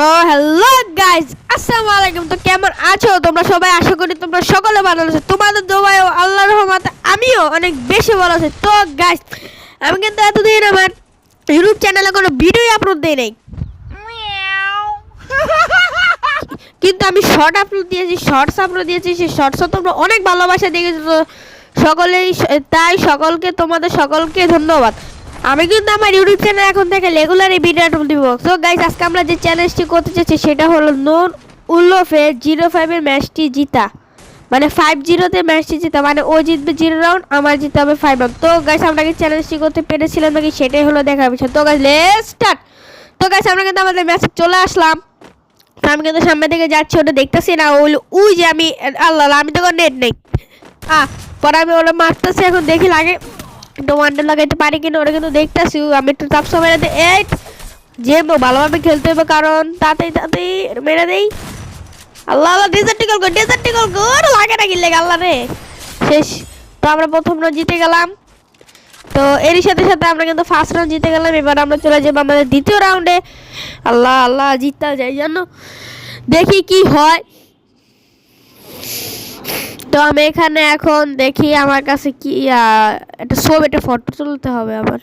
তো hello guys, আসসালামু আলাইকুম। তো কেমন আছো তোমরা সবাই? আশা করি তোমরা সকলে ভালো আছো। তোমাদের দোয়ায় ও আল্লাহর রহমতে আমিও অনেক বেশি ভালো আছি। তো গাইস, আমি কিন্তু এতদিন আমার ইউটিউব চ্যানেলে কোনো ভিডিও আপলোড দেই নাই, কিন্তু আমি শর্টস আপলোড দিয়েছি। সেই শর্টসও তোমরা অনেক ভালোবাসা দেখেছো, তো সকলেই তাই তোমাদের সকলকে ধন্যবাদ। আমি কিন্তু আমার ইউটিউব চ্যানেল এখন থেকে রেগুলার এই ভিডিও আপলোড দিব। সো গাইস, আজকে আমরা যে চ্যালেঞ্জটি করতে চাচ্ছি সেটা হলো নোন উল্লোফে 05-এর ম্যাচটি জিতা, মানে 5-0-তে ম্যাচটি জিতা, মানে ও জিতবে 0 রাউন্ড, আমার জিততে হবে 5 রাউন্ড। তো গাইস, আমরা কি চ্যালেঞ্জটি করতে পেরেছিলাম নাকি সেটাই হলো দেখার বিষয়। তো গাইস, লেটস স্টার্ট। তো গাইস, আমরা কিন্তু আমাদের ম্যাচে চলে আসলাম। আমি কিন্তু সামনে থেকে যাচ্ছি, ওটা দেখতেছি না। ওই যে আমি আল্লাহ, আমি তো নেট নেই। পরে আমি ওরা মারতেছি, এখন দেখি লাগে তো ওয়ানডে লাগাইতে পারি কিনা, ওরা কিন্তু দেখতেছি। আমি একটু চাপ সময় এই যে ভালোভাবে খেলতে হবে, কারণ তাড়াতাড়ি মেরে দেই। আল্লাহ আল্লাহ, ডেজার্টিকল গোর লাগে না কিনলে আল্লাহ রে। শেষ। তো আমরা প্রথম রাউন্ড জিতে গেলাম। তো এরই সাথে সাথে আমরা কিন্তু ফার্স্ট রাউন্ড জিতে গেলাম। এবার আমরা চলে যাবো আমাদের দ্বিতীয় রাউন্ডে। আল্লাহ আল্লাহ, জিততে যাই জানো, দেখি কি হয়। তো আমি এখানে এখন দেখি আমার কাছে কি একটা ফটো তুলতে হবে আবার।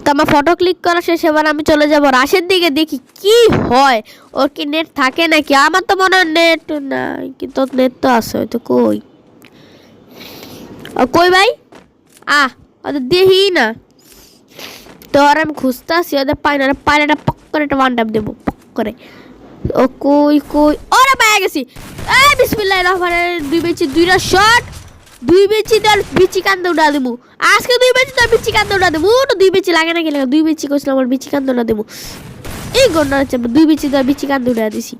তো আমার ফটো ক্লিক করা শেষ। এবার আমি চলে যাব রাশের দিকে, দেখি কি হয়। ওর কি নেট থাকে নাকি? আমার তো মনে হয় নেট নাই, কিন্তু নেট তো আছে। তো কই ভাই? ওদের দেখি না তো, আর আমি খুঁজতে আসি, ওদের পাই না। পক করে একটা ওয়ান ট্যাপ দেবো, পক করে। ও কই ওরা পেয়ে গেছি। এই বিসমিল্লাহির রহমানির রহিম, 2 বেচি 2টা শট, 2 বেচি তার বিচি কান্দে উড়া দেবো। আজকে 2 বেচি তার বিচি কান্দে উড়া দেবো। তো 2 বেচি লাগে না, কি লাগে? 2 বেচি কইছিলাম আমার বিচি কান্দে উড়া দেবো। এই গন্ডা হচ্ছে 2 বেচি তার বিচি কান্দে উড়া দিছি।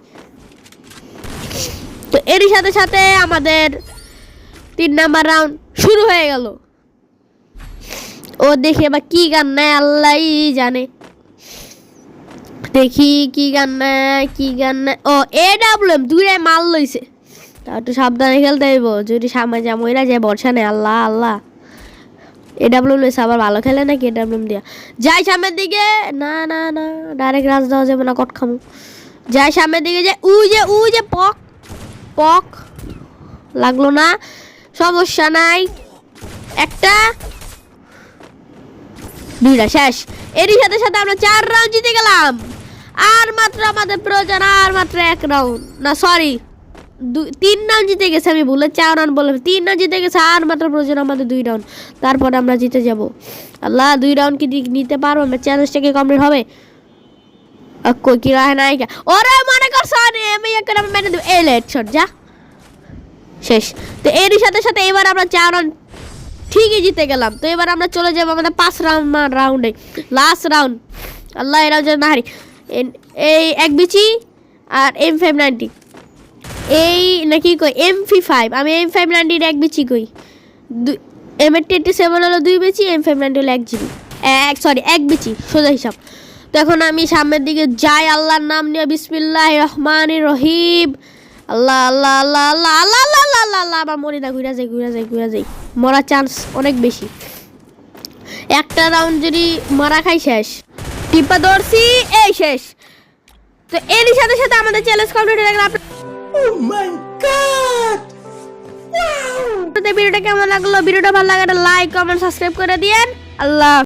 তো এরই সাথে সাথে আমাদের 3 নাম্বার রাউন্ড শুরু হয়ে গেল। ও দেখি এবার কি গান নেয় আল্লাহই জানে। দেখি কি গান নেয়। ও AWM 2 মাল লইছে। তা একটু সাবধানে খেলতে হইব, যদি সামনে যা মইরা যায় বর্ষা নেই। আল্লাহ আল্লাহ, AWM লইছে আবার, ভালো খেলে নাকি AWM দিয়া। যাই সামনের দিকে। না ডাইরেক্ট রাজ দেওয়া যাবে না, কট খামু। যাই সামনের দিকে, যে উই যে পক লাগলো না, সমস্যা নাই। একটা 2টা শেষ। এরই সাথে সাথে আমরা 4 রাউন্ড জিতে গেলাম। আর মাত্র আমাদের প্রয়োজন আর মাত্র 1 রাউন্ড, না সরি 3 রাউন্ড জিতে গেছে। আমি ভুলে 4 রাউন্ড বললাম, 3 রাউন্ড জিতে গেছে। আর মাত্র প্রয়োজন আমাদের 2 রাউন্ড, তারপরে আমরা জিতে যাব। আল্লাহ, 2 রাউন্ড কি নিতে পারবো? আমার চ্যালেঞ্জটা কি কমপ্লিট হবে? কই কি রায় নাই, ওরা মনে করছ আমি একটা মেরে দেব। এই লেট শট, যা শেষ। তো এরই সাথে সাথে এবার আমরা 4 রাউন্ড ঠিকই জিতে গেলাম। তো এবার আমরা চলে যাবো আমাদের 5 রাউন্ডে, লাস্ট রাউন্ড। আল্লাহ, এরা যেন না হারি। এই এক বিচি আর M590, এই নাকি কই MP5। আমি M590 এক বিচি কই, M87 হলো 2 বিচি, M590 হলো 1 জিবি, এক বিচি, সোজা হিসাব। তো এখন আমি সামনের দিকে যাই, আল্লাহর নাম নিয়ে, বিসমিল্লাহির রহমানির রহিম। আল্লাহ আল্লাহ আল্লাহ আল্লাহ আল্লাহ আল্লাহ আল্লাহ আল্লাহ। আমার মরি না, ঘুরা যাই, মরার চান্স অনেক বেশি। একটা রাউন্ড যদি মারা খাই শেষ। টিপা ধরছি, এই শেষ। তো এরই সাথে সাথে আমাদের চ্যালেঞ্জ কমপ্লিট হয়ে গেল। ও মাই গড, ওয়াও! ভিডিওটা কেমন লাগলো? ভিডিওটা ভালো লাগলে লাইক কমেন্ট সাবস্ক্রাইব করে দিয়েন। আল্লাহ।